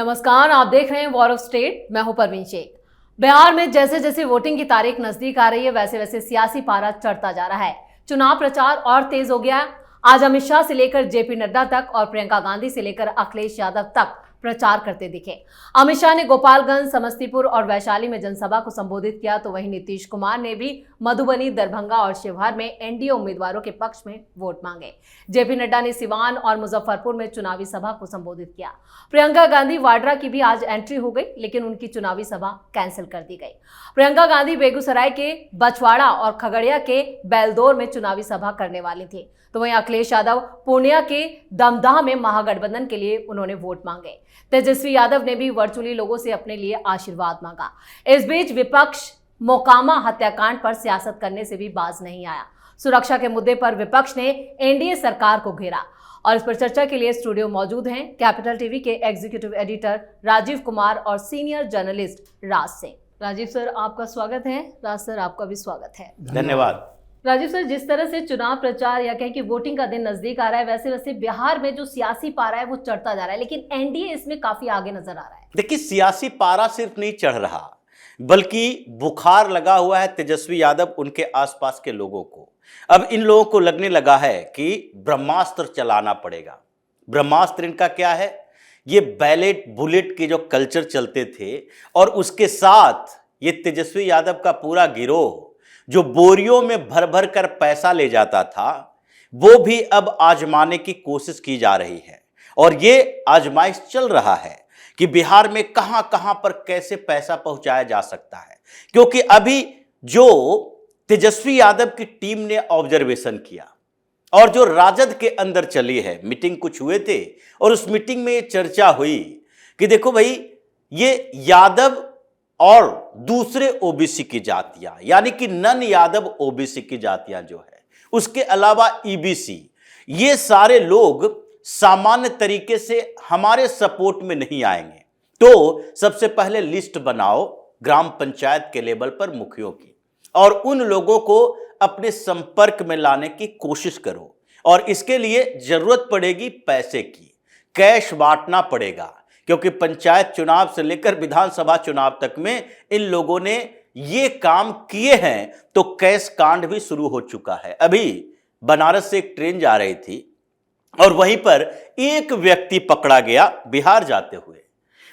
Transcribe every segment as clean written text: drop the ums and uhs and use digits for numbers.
नमस्कार, आप देख रहे हैं वॉर ऑफ स्टेट। मैं हूं परवीन शेख। बिहार में जैसे जैसे वोटिंग की तारीख नजदीक आ रही है, वैसे वैसे सियासी पारा चढ़ता जा रहा है। चुनाव प्रचार और तेज हो गया है। आज अमित शाह से लेकर जेपी नड्डा तक और प्रियंका गांधी से लेकर अखिलेश यादव तक प्रचार करते दिखे। अमित शाह ने गोपालगंज, समस्तीपुर और वैशाली में जनसभा को संबोधित किया, तो वहीं नीतीश कुमार ने भी मधुबनी, दरभंगा और शिवहर में एनडीए उम्मीदवारों के पक्ष में वोट मांगे। जेपी नड्डा ने सिवान और मुजफ्फरपुर में चुनावी सभा को संबोधित किया। प्रियंका गांधी वाड्रा की भी आज एंट्री हो गई, लेकिन उनकी चुनावी सभा कैंसिल कर दी गई। प्रियंका गांधी बेगूसराय के बछवाड़ा और खगड़िया के बेलदौर में चुनावी सभा करने वाली थी, तो वहीं अखिलेश यादव पूर्णिया के दमदाह में महागठबंधन के लिए उन्होंने वोट मांगे। तेजस्वी यादव ने भी वर्चुअली लोगों से अपने लिए आशीर्वाद मांगा। इस बीच विपक्ष मोकामा हत्याकांड पर सियासत करने से भी बाज नहीं आया। सुरक्षा के मुद्दे पर विपक्ष ने एनडीए सरकार को घेरा और इस पर चर्चा के लिए स्टूडियो मौजूद हैं कैपिटल टीवी के एग्जीक्यूटिव एडिटर राजीव कुमार और senior journalist Raj Singh. Rajiv sir, आपका स्वागत है। राज सर, आपका भी स्वागत है। धन्यवाद। राजीव सर, जिस तरह से चुनाव प्रचार या कहें कि वोटिंग का दिन नजदीक आ रहा है, वैसे वैसे बिहार में जो सियासी पारा है वो चढ़ता जा रहा है, लेकिन एनडीए इसमें काफी आगे नजर आ रहा है। देखिए, सियासी पारा सिर्फ नहीं चढ़ रहा, बल्कि बुखार लगा हुआ है तेजस्वी यादव उनके आसपास के लोगों को। अब इन लोगों को लगने लगा है कि ब्रह्मास्त्र चलाना पड़ेगा। ब्रह्मास्त्र इनका क्या है? ये बैलेट बुलेट के जो कल्चर चलते थे और उसके साथ ये तेजस्वी यादव का पूरा गिरोह जो बोरियों में भर भर कर पैसा ले जाता था, वो भी अब आजमाने की कोशिश की जा रही है। और ये आजमाइश चल रहा है कि बिहार में कहां कहां पर कैसे पैसा पहुंचाया जा सकता है। क्योंकि अभी जो तेजस्वी यादव की टीम ने ऑब्जर्वेशन किया और जो राजद के अंदर चली है, मीटिंग कुछ हुए थे और उस मीटिंग में ये चर्चा हुई कि देखो भाई, ये यादव और दूसरे ओबीसी की जातियां, यानी कि नन यादव ओबीसी की जातियां जो है, उसके अलावा ईबीसी, ये सारे लोग सामान्य तरीके से हमारे सपोर्ट में नहीं आएंगे। तो सबसे पहले लिस्ट बनाओ ग्राम पंचायत के लेवल पर मुखियों की और उन लोगों को अपने संपर्क में लाने की कोशिश करो। और इसके लिए जरूरत पड़ेगी पैसे की, कैश बांटना पड़ेगा, क्योंकि पंचायत चुनाव से लेकर विधानसभा चुनाव तक में इन लोगों ने ये काम किए हैं। तो कैश कांड भी शुरू हो चुका है। अभी बनारस से एक ट्रेन जा रही थी और वहीं पर एक व्यक्ति पकड़ा गया बिहार जाते हुए।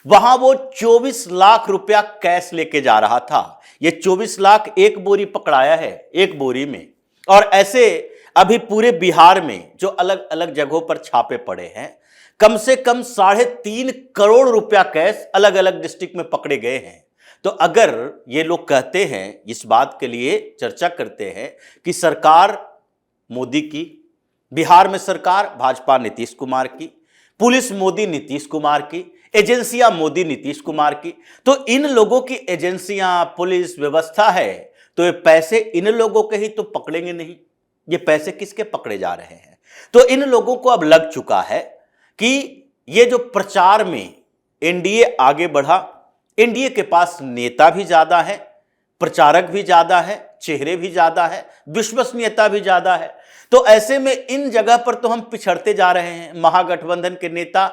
वहां वो 24 लाख रुपया कैश लेके जा रहा था। ये 24 लाख एक बोरी पकड़ाया है, एक बोरी में। और ऐसे अभी पूरे बिहार में जो अलग अलग जगहों पर छापे पड़े हैं, कम से कम 3.5 करोड़ रुपया कैश अलग अलग डिस्ट्रिक्ट में पकड़े गए हैं। तो अगर ये लोग कहते हैं, इस बात के लिए चर्चा करते हैं कि सरकार मोदी की, बिहार में सरकार भाजपा नीतीश कुमार की, पुलिस मोदी नीतीश कुमार की, एजेंसियां मोदी नीतीश कुमार की, तो इन लोगों की एजेंसियां, पुलिस व्यवस्था है, तो ये पैसे इन लोगों के ही तो पकड़ेंगे नहीं। ये पैसे किसके पकड़े जा रहे हैं? तो इन लोगों को अब लग चुका है कि ये जो प्रचार में एनडीए आगे बढ़ा, एनडीए के पास नेता भी ज्यादा है, प्रचारक भी ज्यादा है, चेहरे भी ज्यादा है, विश्वसनीयता भी ज्यादा है। तो ऐसे में इन जगह पर तो हम पिछड़ते जा रहे हैं। महागठबंधन के नेता,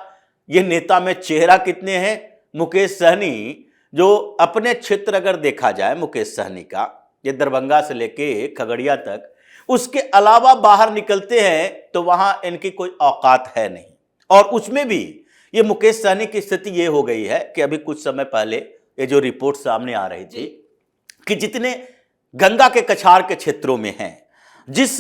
ये नेता में चेहरा कितने हैं? मुकेश सहनी, जो अपने क्षेत्र अगर देखा जाए मुकेश सहनी का, ये दरभंगा से लेके खगड़िया तक, उसके अलावा बाहर निकलते हैं तो वहां इनकी कोई औकात है नहीं। और उसमें भी ये मुकेश सहनी की स्थिति ये हो गई है कि अभी कुछ समय पहले ये जो रिपोर्ट सामने आ रही थी कि जितने गंगा के कछार के क्षेत्रों में हैं, जिस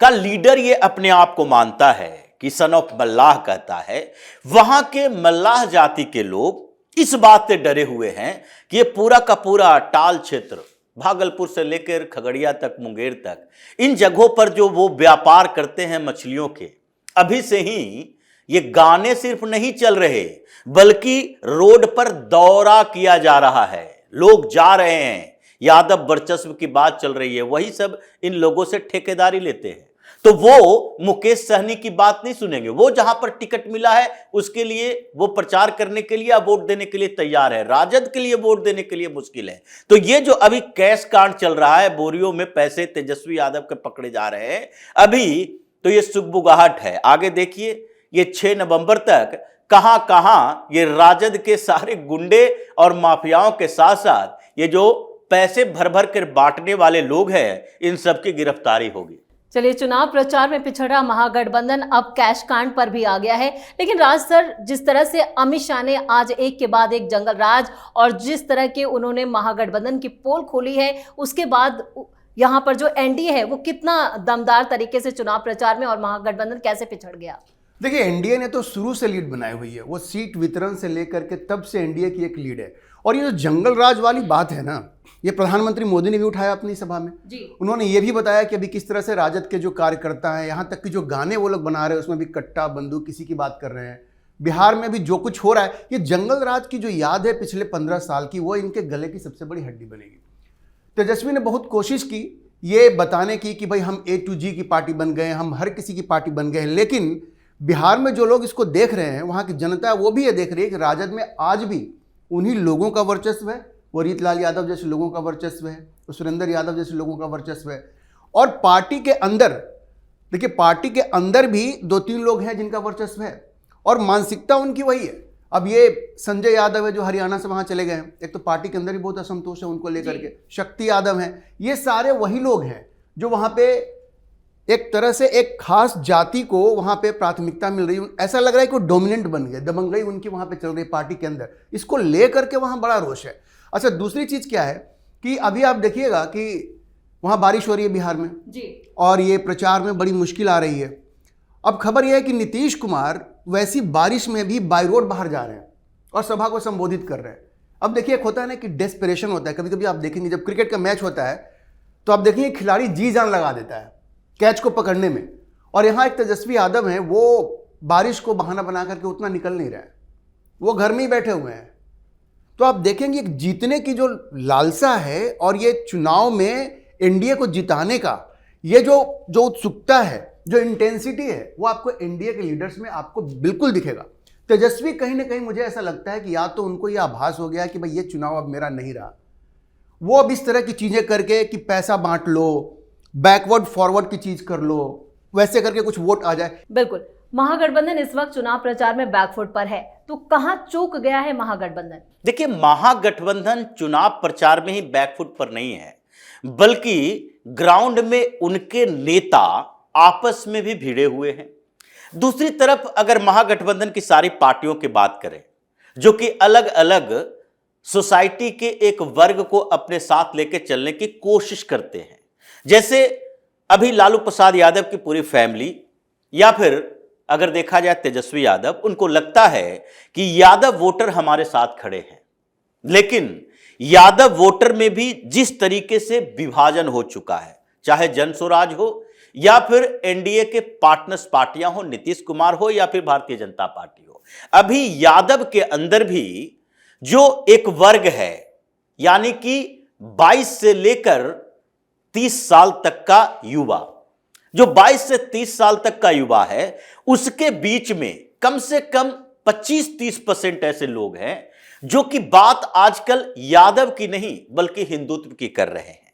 का लीडर ये अपने आप को मानता है कि सन ऑफ मल्लाह कहता है, वहां के मल्लाह जाति के लोग इस बात से डरे हुए हैं कि ये पूरा का पूरा टाल क्षेत्र, भागलपुर से लेकर खगड़िया तक, मुंगेर तक, इन जगहों पर जो वो व्यापार करते हैं मछलियों के, अभी से ही ये गाने सिर्फ नहीं चल रहे, बल्कि रोड पर दौरा किया जा रहा है। लोग जा रहे हैं, यादव वर्चस्व की बात चल रही है, वही सब इन लोगों से ठेकेदारी लेते हैं। तो वो मुकेश सहनी की बात नहीं सुनेंगे। वो जहां पर टिकट मिला है उसके लिए वो प्रचार करने के लिए, वोट देने के लिए तैयार है। राजद के लिए वोट देने के लिए मुश्किल है। तो ये जो अभी कैश कांड चल रहा है, बोरियों में पैसे तेजस्वी यादव के पकड़े जा रहे हैं, अभी तो ये सुगबुगाहट है। आगे देखिए, ये 6 नवंबर तक कहां कहां ये राजद के सारे गुंडे और माफियाओं के साथ साथ ये जो पैसे भर भर कर बांटने वाले लोग हैं, इन सब की गिरफ्तारी होगी। चलिए, चुनाव प्रचार में पिछड़ा महागठबंधन अब कैश कांड पर भी आ गया है। लेकिन राज सर, जिस तरह से अमित शाह ने आज एक के बाद एक जंगल राज और जिस तरह के उन्होंने महागठबंधन की पोल खोली है, उसके बाद यहाँ पर जो एनडीए है वो कितना दमदार तरीके से चुनाव प्रचार में, और महागठबंधन कैसे पिछड़ गया। देखिए, एनडीए ने तो शुरू से लीड बनाई हुई है, वो सीट वितरण से लेकर के तब से एनडीए की एक लीड है। और ये जो जंगल राज वाली बात है ना, ये प्रधानमंत्री मोदी ने भी उठाया अपनी सभा में जी। उन्होंने ये भी बताया कि अभी किस तरह से राजद के जो कार्यकर्ता हैं, यहाँ तक कि जो गाने वो लोग बना रहे हैं उसमें भी कट्टा बंदूक किसी की बात कर रहे हैं। बिहार में भी जो कुछ हो रहा है, ये जंगल राज की जो याद है पिछले 15 साल की, वो इनके गले की सबसे बड़ी हड्डी बनेगी। तेजस्वी ने बहुत कोशिश की ये बताने की कि भाई हम A to G की पार्टी बन गए, हम हर किसी की पार्टी बन गए हैं। लेकिन बिहार में जो लोग इसको देख रहे हैं, वहाँ की जनता वो भी ये देख रही है कि राजद में आज भी उन्हीं लोगों का वर्चस्व है, वो रीतलाल यादव जैसे लोगों का वर्चस्व है, सुरेंद्र यादव जैसे लोगों का वर्चस्व है। और पार्टी के अंदर देखिए, पार्टी के अंदर भी 2-3 लोग हैं जिनका वर्चस्व है और मानसिकता उनकी वही है। अब ये संजय यादव है जो हरियाणा से वहाँ चले गए हैं, एक तो पार्टी के अंदर ही बहुत असंतोष है उनको लेकर के। शक्ति यादव हैं, ये सारे वही लोग हैं जो वहाँ पे एक तरह से एक खास जाति को वहाँ पे प्राथमिकता मिल रही है। ऐसा लग रहा है कि वो डोमिनेंट बन गए, दबंगई उनकी वहाँ पे चल रही है पार्टी के अंदर, इसको ले करके वहाँ बड़ा रोष है। अच्छा, दूसरी चीज़ क्या है कि अभी आप देखिएगा कि वहाँ बारिश हो रही है बिहार में जी, और ये प्रचार में बड़ी मुश्किल आ रही है। अब खबर यह है कि नीतीश कुमार वैसी बारिश में भी बाई रोड बाहर जा रहे हैं और सभा को संबोधित कर रहे हैं। अब देखिए, एक होता है ना कि डेस्परेशन होता है, कभी कभी आप देखेंगे जब क्रिकेट का मैच होता है तो आप देखेंगे खिलाड़ी जी जान लगा देता है कैच को पकड़ने में, और यहाँ एक तेजस्वी यादव हैं, वो बारिश को बहाना बना करके उतना निकल नहीं रहे हैं, वो घर में ही बैठे हुए हैं। तो आप देखेंगे एक जीतने की जो लालसा है और ये चुनाव में एनडीए को जिताने का ये जो उत्सुकता है, जो इंटेंसिटी है, वो आपको एनडीए के लीडर्स में आपको बिल्कुल दिखेगा। तेजस्वी कहीं ना कहीं मुझे ऐसा लगता है कि या तो उनको ये आभास हो गया कि भाई ये चुनाव अब मेरा नहीं रहा, वो अब इस तरह की चीज़ें करके कि पैसा बांट लो, बैकवर्ड फॉरवर्ड की चीज़ कर लो, वैसे करके कुछ वोट आ जाए। बिल्कुल, महागठबंधन इस वक्त चुनाव प्रचार में बैकफुट पर है, तो कहां चूक गया है महागठबंधन? देखिए, महागठबंधन चुनाव प्रचार में ही बैकफुट पर नहीं है, बल्कि ग्राउंड में उनके नेता आपस में भी भिड़े हुए हैं। दूसरी तरफ अगर महागठबंधन की सारी पार्टियों की बात करें जो कि अलग अलग सोसाइटी के एक वर्ग को अपने साथ लेकर चलने की कोशिश करते हैं, जैसे अभी लालू प्रसाद यादव की पूरी फैमिली, या फिर अगर देखा जाए तेजस्वी यादव, उनको लगता है कि यादव वोटर हमारे साथ खड़े हैं। लेकिन यादव वोटर में भी जिस तरीके से विभाजन हो चुका है, चाहे जन स्वराज हो या फिर एनडीए के पार्टनर्स पार्टियां हो, नीतीश कुमार हो या फिर भारतीय जनता पार्टी हो, अभी यादव के अंदर भी जो एक वर्ग है, यानी कि 22 से लेकर 30 साल तक का युवा, जो 22 से 30 साल तक का युवा है, उसके बीच में कम से कम 25-30% ऐसे लोग हैं जो कि बात आजकल यादव की नहीं बल्कि हिंदुत्व की कर रहे हैं।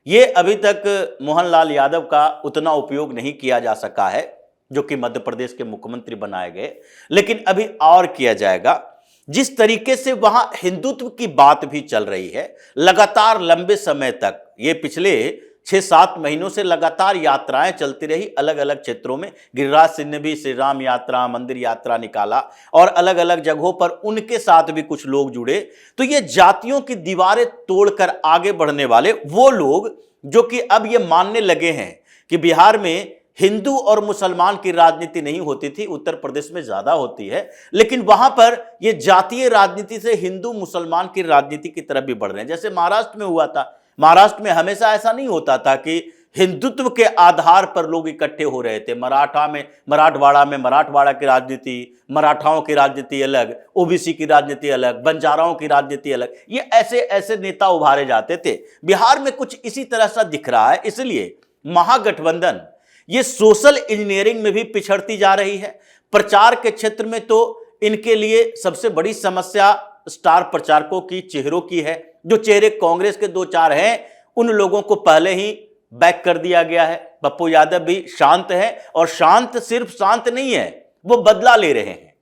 ये अभी तक मोहनलाल यादव का उतना उपयोग नहीं किया जा सका है जो कि मध्य प्रदेश के मुख्यमंत्री बनाए गए, लेकिन अभी और किया जाएगा। जिस तरीके से वहां हिंदुत्व की बात भी चल रही है, लगातार लंबे समय तक, ये पिछले 6-7 महीनों से लगातार यात्राएं चलती रही अलग अलग क्षेत्रों में। गिरिराज सिंह ने भी श्री राम यात्रा, मंदिर यात्रा निकाला और अलग अलग जगहों पर उनके साथ भी कुछ लोग जुड़े। तो ये जातियों की दीवारें तोड़कर आगे बढ़ने वाले वो लोग जो कि अब ये मानने लगे हैं कि बिहार में हिंदू और मुसलमान की राजनीति नहीं होती थी, उत्तर प्रदेश में ज्यादा होती है, लेकिन वहां पर ये जातीय राजनीति से हिंदू मुसलमान की राजनीति की तरफ भी बढ़ रहे हैं। जैसे महाराष्ट्र में हुआ था, महाराष्ट्र में हमेशा ऐसा नहीं होता था कि हिंदुत्व के आधार पर लोग इकट्ठे हो रहे थे। मराठवाड़ा में मराठवाड़ा की राजनीति, मराठाओं की राजनीति अलग, ओबीसी की राजनीति अलग, बंजाराओं की राजनीति अलग, ये ऐसे ऐसे नेता उभारे जाते थे। बिहार में कुछ इसी तरह सा दिख रहा है। इसलिए महागठबंधन ये सोशल इंजीनियरिंग में भी पिछड़ती जा रही है। प्रचार के क्षेत्र में तो इनके लिए सबसे बड़ी समस्या स्टार प्रचारकों की, चेहरों की है। जो चेहरे कांग्रेस के 2-4 हैं, उन लोगों को पहले ही बैक कर दिया गया है। पप्पू यादव भी शांत है, और शांत सिर्फ शांत नहीं है, वो बदला ले रहे हैं।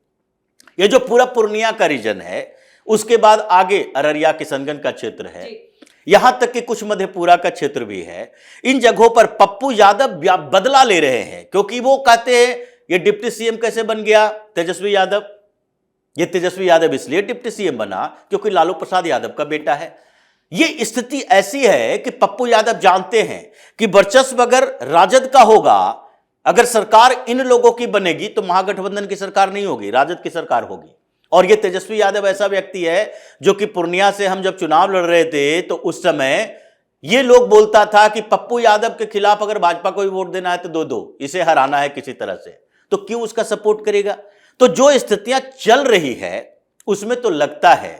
ये जो पूरा पूर्णिया का रीजन है, उसके बाद आगे अररिया किशनगंज का क्षेत्र है, यहां तक कि कुछ मधेपुरा का क्षेत्र भी है। इन जगहों पर पप्पू यादव बदला ले रहे हैं, क्योंकि वो कहते हैं ये डिप्टी सीएम कैसे बन गया तेजस्वी यादव। ये तेजस्वी यादव इसलिए डिप्टी सीएम बना क्योंकि लालू प्रसाद यादव का बेटा है। ये स्थिति ऐसी है कि पप्पू यादव जानते हैं कि वर्चस्व अगर राजद का होगा, अगर सरकार इन लोगों की बनेगी तो महागठबंधन की सरकार नहीं होगी, राजद की सरकार होगी। और ये तेजस्वी यादव ऐसा व्यक्ति है जो कि पूर्णिया से हम जब चुनाव लड़ रहे थे तो उस समय ये लोग बोलता था कि पप्पू यादव के खिलाफ अगर भाजपा को भी वोट देना है तो दो दो, इसे हराना है किसी तरह से, तो क्यों उसका सपोर्ट करेगा। तो जो स्थितियां चल रही है उसमें तो लगता है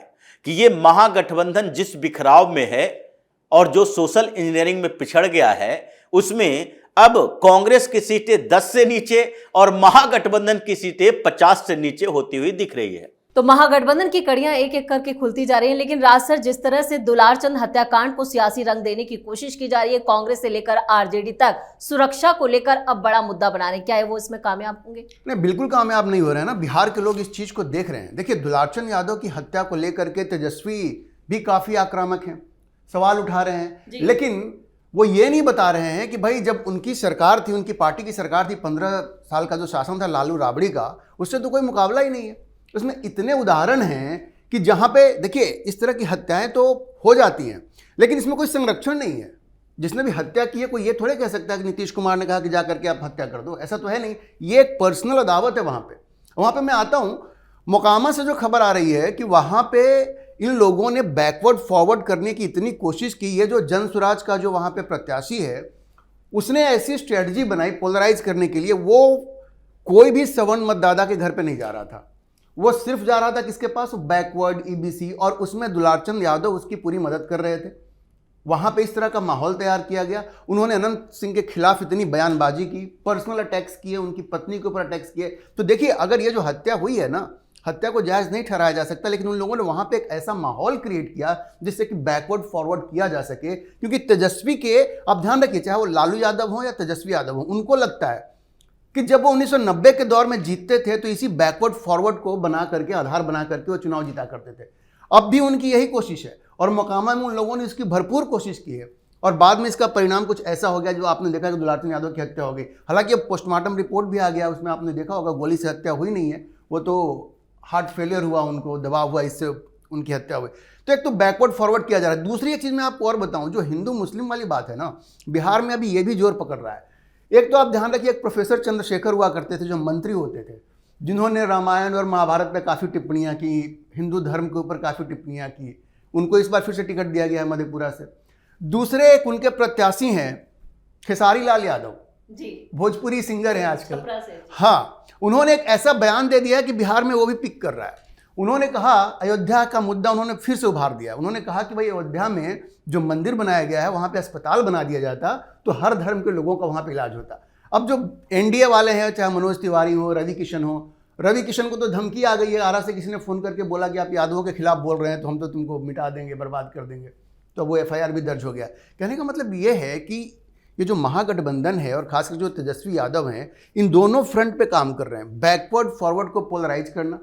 कि ये महागठबंधन जिस बिखराव में है और जो सोशल इंजीनियरिंग में पिछड़ गया है, उसमें अब कांग्रेस की सीटें 10 से नीचे और महागठबंधन की सीटें 50 से नीचे होती हुई दिख रही है। तो महागठबंधन की कड़ियां एक एक करके खुलती जा रही हैं, लेकिन राज सर, जिस तरह से दुलारचंद हत्याकांड को सियासी रंग देने की कोशिश की जा रही है, कांग्रेस से लेकर आरजेडी तक सुरक्षा को लेकर अब बड़ा मुद्दा बना रहे हैं, क्या है वो इसमें कामयाब होंगे? नहीं, बिल्कुल कामयाब नहीं हो रहे हैं ना। बिहार के लोग इस चीज को देख रहे हैं। देखिए, दुलारचंद यादव की हत्या को लेकर के तेजस्वी भी काफी आक्रामक हैं, सवाल उठा रहे हैं, लेकिन वो ये नहीं बता रहे हैं कि भाई जब उनकी सरकार थी, उनकी पार्टी की सरकार थी, 15 साल का जो शासन था लालू राबड़ी का, उससे तो कोई मुकाबला ही नहीं है। उसमें इतने उदाहरण हैं कि जहां पे देखिए इस तरह की हत्याएं तो हो जाती हैं, लेकिन इसमें कोई संरक्षण नहीं है। जिसने भी हत्या की है कोई ये थोड़े कह सकता है कि नीतीश कुमार ने कहा कि जा करके आप हत्या कर दो, ऐसा तो है नहीं। ये एक पर्सनल अदावत है। वहां पे मैं आता हूं, मोकामा से जो खबर आ रही है कि वहां पे इन लोगों ने बैकवर्ड फॉरवर्ड करने की इतनी कोशिश की। ये जो जन स्वराज का जो वहां पे प्रत्याशी है, उसने ऐसी स्ट्रेटजी बनाई पोलराइज करने के लिए। वो कोई भी सवर्ण मतदाता के घर पे नहीं जा रहा था, वो सिर्फ जा रहा था किसके पास, बैकवर्ड ईबीसी, और उसमें दुलारचंद यादव उसकी पूरी मदद कर रहे थे। वहां पे इस तरह का माहौल तैयार किया गया। उन्होंने अनंत सिंह के खिलाफ इतनी बयानबाजी की, पर्सनल अटैक्स किए, उनकी पत्नी के ऊपर अटैक्स किए। तो देखिए, अगर ये जो हत्या हुई है ना, हत्या को जायज नहीं ठहराया जा सकता, लेकिन उन लोगों ने वहां पे एक ऐसा माहौल क्रिएट किया जिससे कि बैकवर्ड फॉरवर्ड किया जा सके। क्योंकि तेजस्वी के, आप ध्यान रखिए, चाहे वो लालू यादव हो या तेजस्वी यादव हो, उनको लगता है कि जब वो 1990 के दौर में जीतते थे तो इसी बैकवर्ड फॉरवर्ड को बना करके, आधार बना करके वो चुनाव जीता करते थे। अब भी उनकी यही कोशिश है और मोकामा में उन लोगों ने इसकी भरपूर कोशिश की है, और बाद में इसका परिणाम कुछ ऐसा हो गया जो आपने देखा कि दुलारचंद यादव की हत्या हो गई। हालांकि अब पोस्टमार्टम रिपोर्ट भी आ गया, उसमें आपने देखा होगा गोली से हत्या हुई नहीं है, वो तो हार्ट फेलियर हुआ, उनको दवा हुआ, इससे उनकी हत्या हुई। तो एक तो बैकवर्ड फॉरवर्ड किया जा रहा है। दूसरी एक चीज़ मैं आपको और बताऊं, जो हिंदू मुस्लिम वाली बात है ना, बिहार में अभी ये भी जोर पकड़ रहा है। एक तो आप ध्यान रखिए, एक प्रोफेसर चंद्रशेखर हुआ करते थे जो मंत्री होते थे, जिन्होंने रामायण और महाभारत पे काफ़ी टिप्पणियाँ की, हिंदू धर्म के ऊपर काफ़ी टिप्पणियाँ की। उनको इस बार फिर से टिकट दिया गया है मधेपुरा से। दूसरे एक उनके प्रत्याशी हैं खेसारी लाल यादव जी, भोजपुरी सिंगर हैं आजकल। हाँ, उन्होंने एक ऐसा बयान दे दिया कि बिहार में वो भी पिक कर रहा है। उन्होंने कहा, अयोध्या का मुद्दा उन्होंने फिर से उभार दिया। उन्होंने कहा कि भाई अयोध्या में जो मंदिर बनाया गया है वहाँ पे अस्पताल बना दिया जाता तो हर धर्म के लोगों का वहाँ पे इलाज होता। अब जो एनडीए वाले हैं, चाहे मनोज तिवारी हो, रवि किशन को तो धमकी आ गई है। आरा से किसी ने फ़ोन करके बोला कि आप यादवों के खिलाफ बोल रहे हैं तो हम तो तुमको मिटा देंगे, बर्बाद कर देंगे। तो वो एफआईआर भी दर्ज हो गया। कहने का मतलब ये है कि ये जो महागठबंधन है और खासकर जो तेजस्वी यादव हैं, इन दोनों फ्रंट पे काम कर रहे हैं। बैकवर्ड फॉरवर्ड को पोलराइज करना,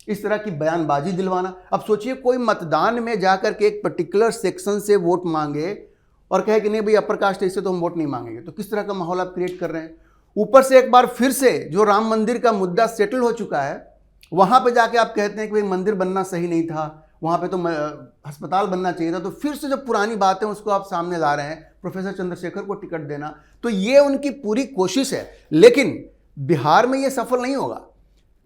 इस तरह की बयानबाजी दिलवाना। अब सोचिए, कोई मतदान में जाकर के एक पर्टिकुलर सेक्शन से वोट मांगे और कहे कि नहीं भाई अपर कास्ट है, इससे तो हम वोट नहीं मांगेंगे, तो किस तरह का माहौल आप क्रिएट कर रहे हैं। ऊपर से एक बार फिर से जो राम मंदिर का मुद्दा सेटल हो चुका है, वहां पे जाके आप कहते हैं कि भाई मंदिर बनना सही नहीं था, वहाँ पे तो अस्पताल बनना चाहिए था। तो फिर से जो पुरानी बातें उसको आप सामने ला रहे हैं, प्रोफेसर चंद्रशेखर को टिकट देना। तो ये उनकी पूरी कोशिश है, लेकिन बिहार में ये सफल नहीं होगा।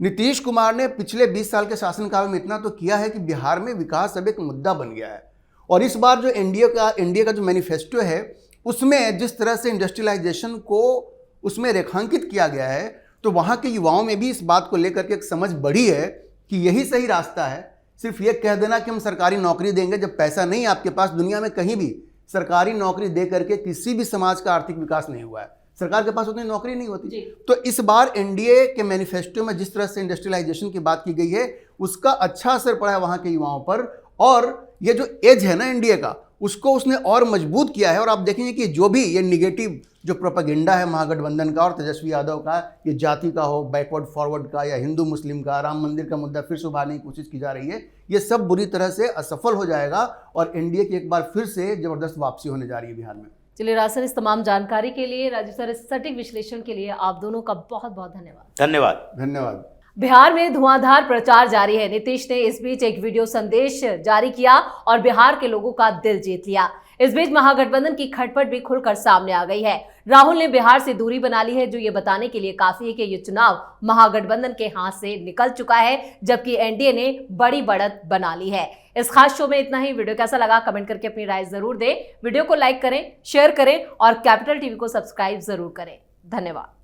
नीतीश कुमार ने पिछले 20 साल के शासनकाल में इतना तो किया है कि बिहार में विकास अब एक मुद्दा बन गया है। और इस बार जो एनडीए का जो मैनिफेस्टो है, उसमें जिस तरह से इंडस्ट्रियलाइजेशन को उसमें रेखांकित किया गया है, तो वहाँ के युवाओं में भी इस बात को लेकर के एक समझ बढ़ी है कि यही सही रास्ता है। सिर्फ ये कह देना कि हम सरकारी नौकरी देंगे, जब पैसा नहीं आपके पास, दुनिया में कहीं भी सरकारी नौकरी दे करके किसी भी समाज का आर्थिक विकास नहीं हुआ है। सरकार के पास उतनी नौकरी नहीं होती। तो इस बार एनडीए के मैनिफेस्टो में जिस तरह से इंडस्ट्रियलाइजेशन की बात की गई है, उसका अच्छा असर पड़ा है वहाँ के युवाओं पर। और ये जो एज है ना एनडीए का, उसको उसने और मजबूत किया है। और आप देखेंगे कि जो भी ये निगेटिव जो प्रोपेगेंडा है महागठबंधन का और तेजस्वी यादव का, ये जाति का हो, बैकवर्ड फॉरवर्ड का, या हिंदू मुस्लिम का, राम मंदिर का मुद्दा फिर से उभारने की कोशिश की जा रही है, ये सब बुरी तरह से असफल हो जाएगा और एनडीए की एक बार फिर से जबरदस्त वापसी होने जा रही है बिहार में। चलिए राज सर, इस तमाम जानकारी के लिए, राजीव सर इस सटीक विश्लेषण के लिए आप दोनों का बहुत बहुत धन्यवाद। धन्यवाद। बिहार में धुआंधार प्रचार जारी है। नीतीश ने इस बीच एक वीडियो संदेश जारी किया और बिहार के लोगों का दिल जीत लिया। इस बीच महागठबंधन की खटपट भी खुलकर सामने आ गई है। राहुल ने बिहार से दूरी बना ली है, जो ये बताने के लिए काफी है कि ये चुनाव महागठबंधन के हाथ से निकल चुका है, जबकि एनडीए ने बड़ी बढ़त बना ली है। इस खास शो में इतना ही। वीडियो कैसा लगा कमेंट करके अपनी राय जरूर दें। वीडियो को लाइक करें, शेयर करें और कैपिटल टीवी को सब्सक्राइब जरूर करें। धन्यवाद।